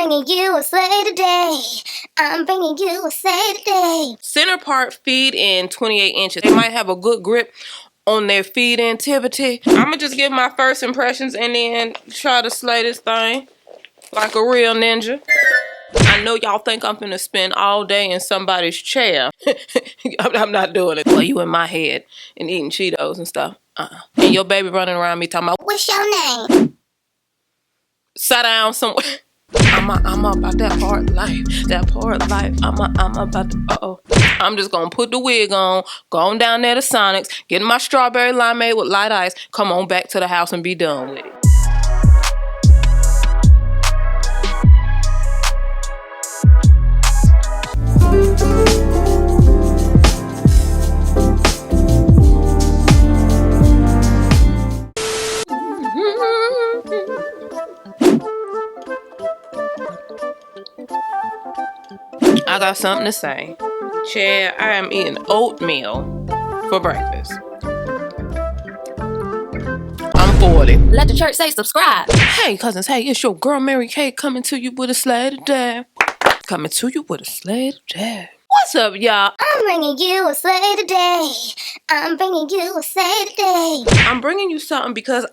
bringing you a slay today. I'm bringing you a slay today. Center part feed in 28 inches. They might have a good grip on their feed activity. I'm gonna just give my first impressions and then try to slay this thing like a real ninja. I know y'all think I'm gonna spend all day in somebody's chair. I'm not doing it. Well, you in my head and eating Cheetos and stuff. And your baby running around me talking about, What's your name? sit down somewhere. I'm about that hard life. That hard life. I'm about to, I'm just gonna put the wig on, go on down there to Sonic's, get my strawberry limeade with light ice, come on back to the house and be done with it. I got something to say. Chad, I am eating oatmeal for breakfast. I'm 40. Let the church say subscribe. Hey, cousins. Hey, it's your girl Mary Kay coming to you with a slay today. Coming to you with a slay today. What's up, y'all? I'm bringing you a slay today. I'm bringing you a slay today. I'm bringing you something because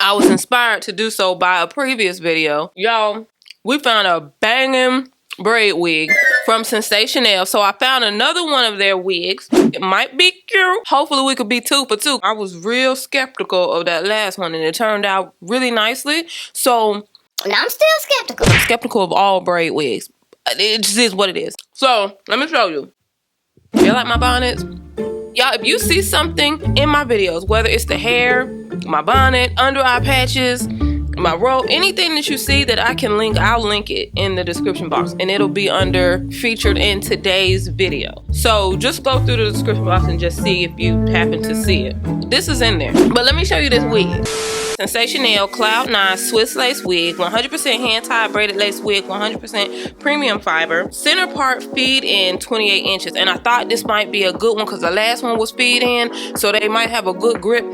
I was inspired to do so by a previous video. Y'all, we found a banging braid wig from Sensational. So I found another one of their wigs. It might be cute. Hopefully we could be 2 for 2. I was real skeptical of that last one and it turned out really nicely. So And I'm still skeptical. I'm skeptical of all braid wigs. It just is what it is. So let me show you. You like my bonnets? Y'all, if you see something in my videos, whether it's the hair, my bonnet, under eye patches, my robe, anything that you see that I can link, I'll link it in the description box and it'll be under featured in today's video. So just go through the description box and just see if you happen to see it. This is in there. But let me show you this wig. Sensational Cloud 9 Swiss Lace Wig, 100% hand-tied braided lace wig, 100% premium fiber. Center part feed in 28 inches. And I thought this might be a good one because the last one was feed in, so they might have a good grip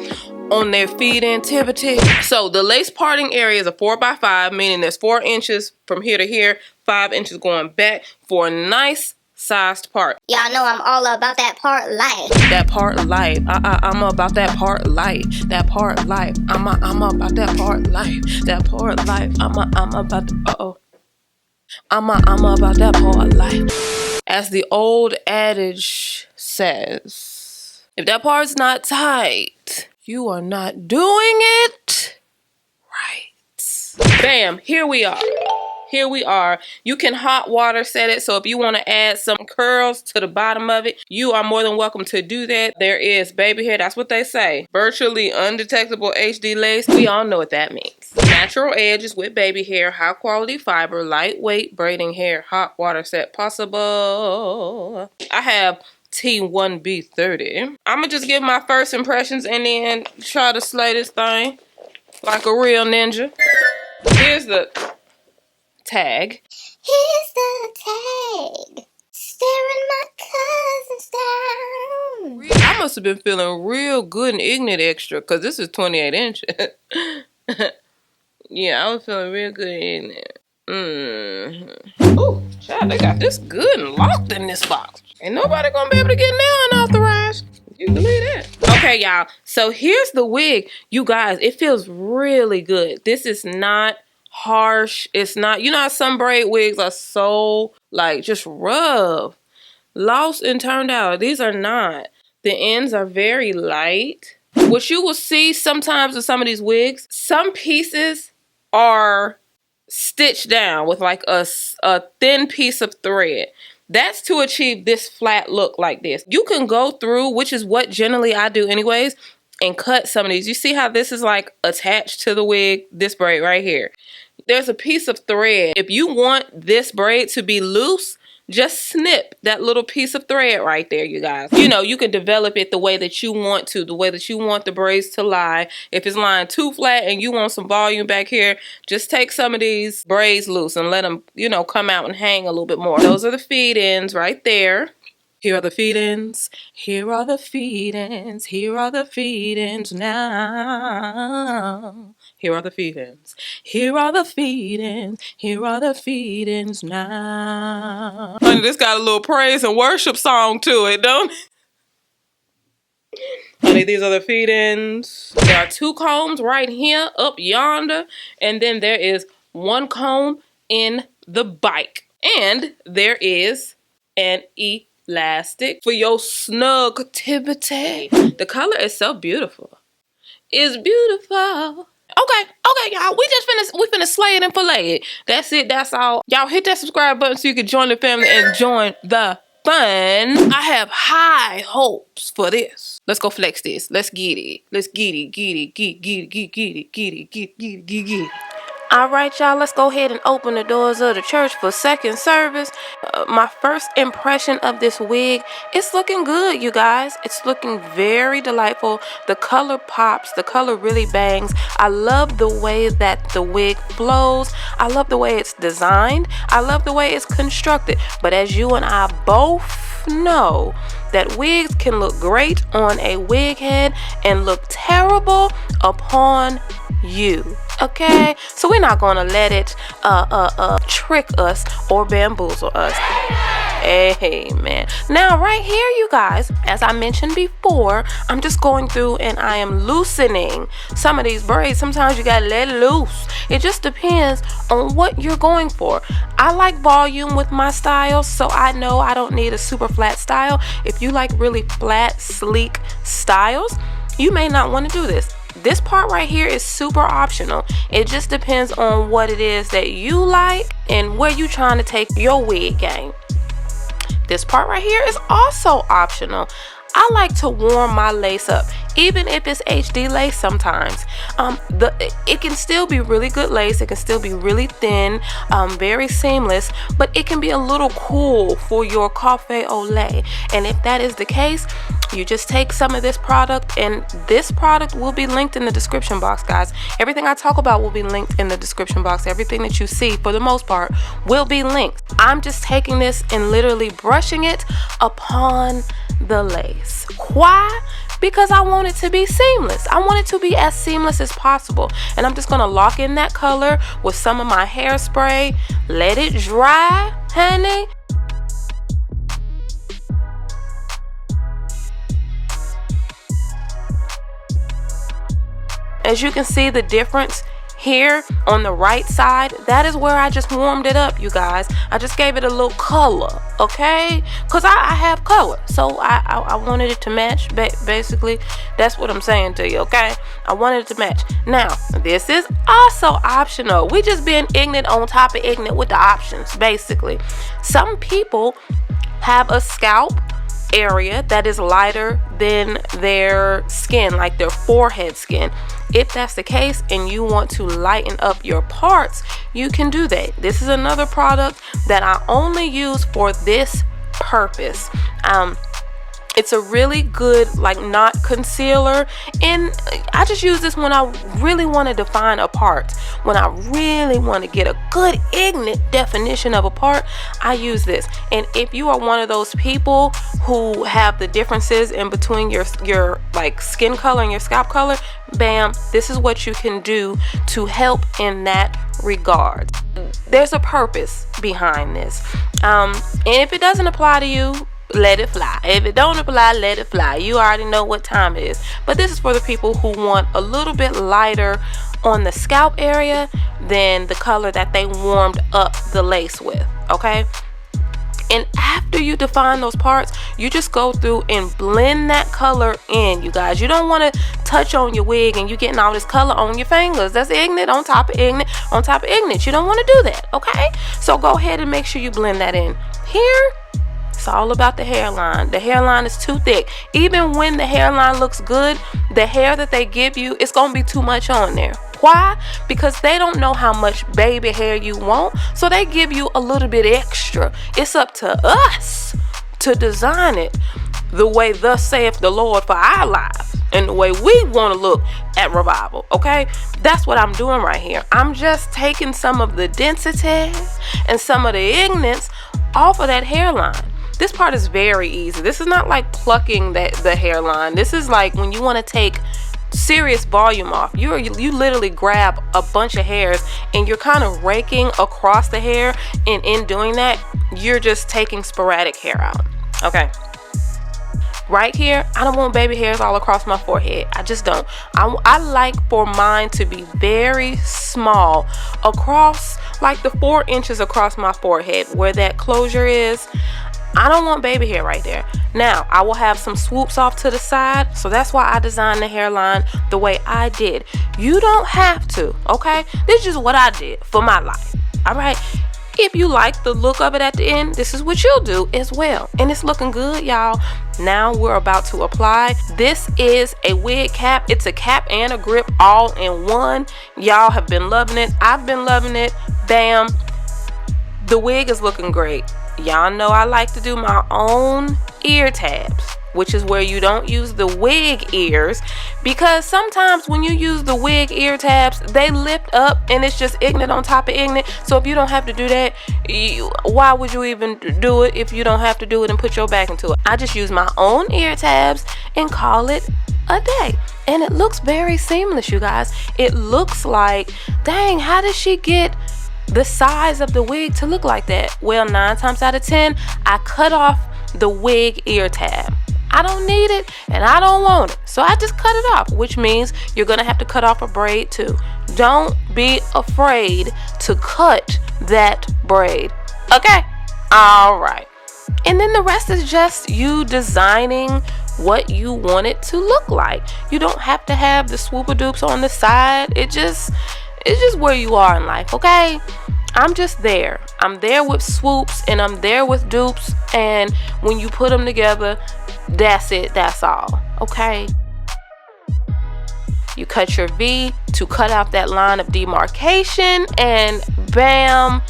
on their feed activity. So the lace parting area is a 4x5, meaning there's 4 inches from here to here, 5 inches going back for a nice sized part. Y'all know I'm all about that part life. That part life. I'm about that part life. That part life. I'm about that part life. That part life. I'm about the, I'm about that part life. As the old adage says, if that part's not tight, you are not doing it right. Bam, here we are. Here we are. You can hot water set it. So if you want to add some curls to the bottom of it, you are more than welcome to do that. There is baby hair. That's what they say. Virtually undetectable HD lace. We all know what that means. Natural edges with baby hair, high quality fiber, lightweight braiding hair, hot water set possible. I have T1B30. I'm going to just give my first impressions and then try to slay this thing like a real ninja. Here's the tag. Here's the tag. Staring my cousins down. I must have been feeling real good and ignorant extra because this is 28 inches. Yeah, I was feeling real good and ignorant. Oh, child, they got this good and locked in this box. Ain't nobody gonna be able to get now unauthorized. You believe that? Okay, y'all. So here's the wig. You guys, it feels really good. This is not harsh. It's not, you know how some braid wigs are so like just rough, lost and turned out. These are not. The ends are very light. What you will see sometimes with some of these wigs, some pieces are stitched down with like a thin piece of thread. That's to achieve this flat look like this. You can go through, which is what generally I do anyways, and cut some of these. You see how this is like attached to the wig, this braid right here. There's a piece of thread. If you want this braid to be loose, just snip that little piece of thread right there, you guys. You know, you can develop it the way that you want to, the way that you want the braids to lie. If it's lying too flat and you want some volume back here, just take some of these braids loose and let them, you know, come out and hang a little bit more. Those are the feed ends right there. Here are the feed-ins. Here are the feed-ins. Here are the feed-ins now. Here are the feed-ins. Here are the feed-ins. Here are the feed-ins now. Honey, this got a little praise and worship song to it, don't it? Honey, these are the feed-ins. There are 2 combs right here, up yonder. And then there is 1 comb in the bike. And there is an elastic for your snugtivity. The color is so beautiful. It's beautiful. Okay, y'all. We finna slay it and fillet it. That's it. That's all. Y'all hit that subscribe button so you can join the family and join the fun. I have high hopes for this. Let's go flex this. Let's get it. Let's get it. Get it. Get it. All right, y'all, let's go ahead and open the doors of the church for second service. My first impression of this wig, it's looking good, you guys. It's looking very delightful. The color pops. The color really bangs. I love the way that the wig flows. I love the way it's designed. I love the way it's constructed. But as you and I both know, that wigs can look great on a wig head and look terrible upon you. Okay, so we're not gonna let it trick us or bamboozle us. Amen. Now right here, you guys, as I mentioned before, I'm just going through and I am loosening some of these braids. Sometimes you gotta let it loose. It just depends on what you're going for. I like volume with my styles, so I know I don't need a super flat style. If you like really flat, sleek styles, you may not want to do this. This part right here is super optional. It just depends on what it is that you like and where you're trying to take your wig game. This part right here is also optional. I like to warm my lace up, even if it's HD lace sometimes. It can still be really good lace. It can still be really thin, very seamless, but it can be a little cool for your cafe au lait. And if that is the case, you just take some of this product, and this product will be linked in the description box, guys. Everything I talk about will be linked in the description box. Everything that you see, for the most part, will be linked. I'm just taking this and literally brushing it upon the lace. Why? Because I want it to be seamless. I want it to be as seamless as possible. And I'm just gonna lock in that color with some of my hairspray. Let it dry, honey. As you can see the difference here on the right side, that is where I just warmed it up, you guys. I just gave it a little color, okay? Because I have color, so I wanted it to match. Basically, that's what I'm saying to you, okay? I wanted it to match. Now, this is also optional. We just being ignorant on top of ignorant with the options, basically. Some people have a scalp area that is lighter than their skin, like their forehead skin. If that's the case and you want to lighten up your parts, you can do that. This is another product that I only use for this purpose. It's a really good, like, not concealer, and I just use this when I really want to define a part. When I really want to get a good ignorant definition of a part, I use this. And if you are one of those people who have the differences in between your like skin color and your scalp color, bam, this is what you can do to help in that regard. There's a purpose behind this, and if it doesn't apply to you, let it fly. If it don't apply, let it fly. You already know what time it is. But this is for the people who want a little bit lighter on the scalp area than the color that they warmed up the lace with, okay? And after you define those parts, you just go through and blend that color in, you guys. You don't want to touch on your wig and you getting all this color on your fingers. That's ignorant on top of ignorant on top of ignorant. You don't want to do that, okay? So go ahead and make sure you blend that in. Here, it's all about the hairline. The hairline is too thick. Even when the hairline looks good, the hair that they give you, it's going to be too much on there. Why? Because they don't know how much baby hair you want, so they give you a little bit extra. It's up to us to design it the way thus saith the Lord for our lives and the way we want to look at revival, okay? That's what I'm doing right here. I'm just taking some of the density and some of the ignorance off of that hairline. This part is very easy. This is not like plucking the hairline. This is like when you want to take serious volume off. You literally grab a bunch of hairs and you're kind of raking across the hair, and in doing that, you're just taking sporadic hair out. Okay. Right here, I don't want baby hairs all across my forehead. I just don't. I like for mine to be very small across, like the 4 inches across my forehead where that closure is. I don't want baby hair right there. Now, I will have some swoops off to the side, so that's why I designed the hairline the way I did. You don't have to, okay? This is just what I did for my life, all right? If you like the look of it at the end, this is what you'll do as well. And it's looking good, y'all. Now we're about to apply. This is a wig cap. It's a cap and a grip all in one. Y'all have been loving it. I've been loving it. Bam. The wig is looking great. Y'all know I like to do my own ear tabs, which is where you don't use the wig ears, because sometimes when you use the wig ear tabs, they lift up and it's just ignorant on top of ignorant. So if you don't have to do that, why would you even do it if you don't have to do it and put your back into it? I just use my own ear tabs and call it a day. And it looks very seamless, you guys. It looks like, dang, how did she get the size of the wig to look like that? Well, 9 times out of 10, I cut off the wig ear tab. I don't need it and I don't want it, so I just cut it off, which means you're gonna have to cut off a braid too. Don't be afraid to cut that braid, okay? All right, and then the rest is just you designing what you want it to look like. You don't have to have the swooper-doops on the side. It's just where you are in life, okay? I'm just there. I'm there with swoops and I'm there with dupes, and when you put them together, that's it, that's all, okay? You cut your V to cut out that line of demarcation, and bam,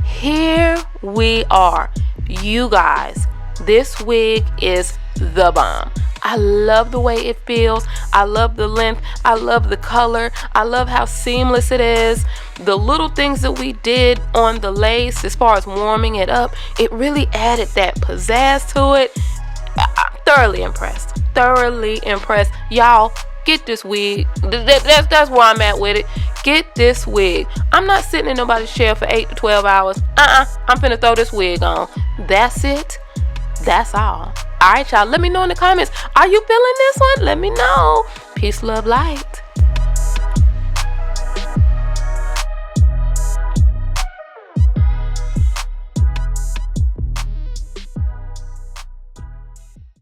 here we are. You guys, this wig is the bomb. I love the way it feels. I love the length. I love the color. I love how seamless it is. The little things that we did on the lace as far as warming it up, it really added that pizzazz to it. I'm thoroughly impressed. Thoroughly impressed. Y'all, get this wig. That's where I'm at with it. Get this wig. I'm not sitting in nobody's chair for 8 to 12 hours. I'm finna throw this wig on. That's it. That's all. All right, y'all. Let me know in the comments. Are you feeling this one? Let me know. Peace, love, light.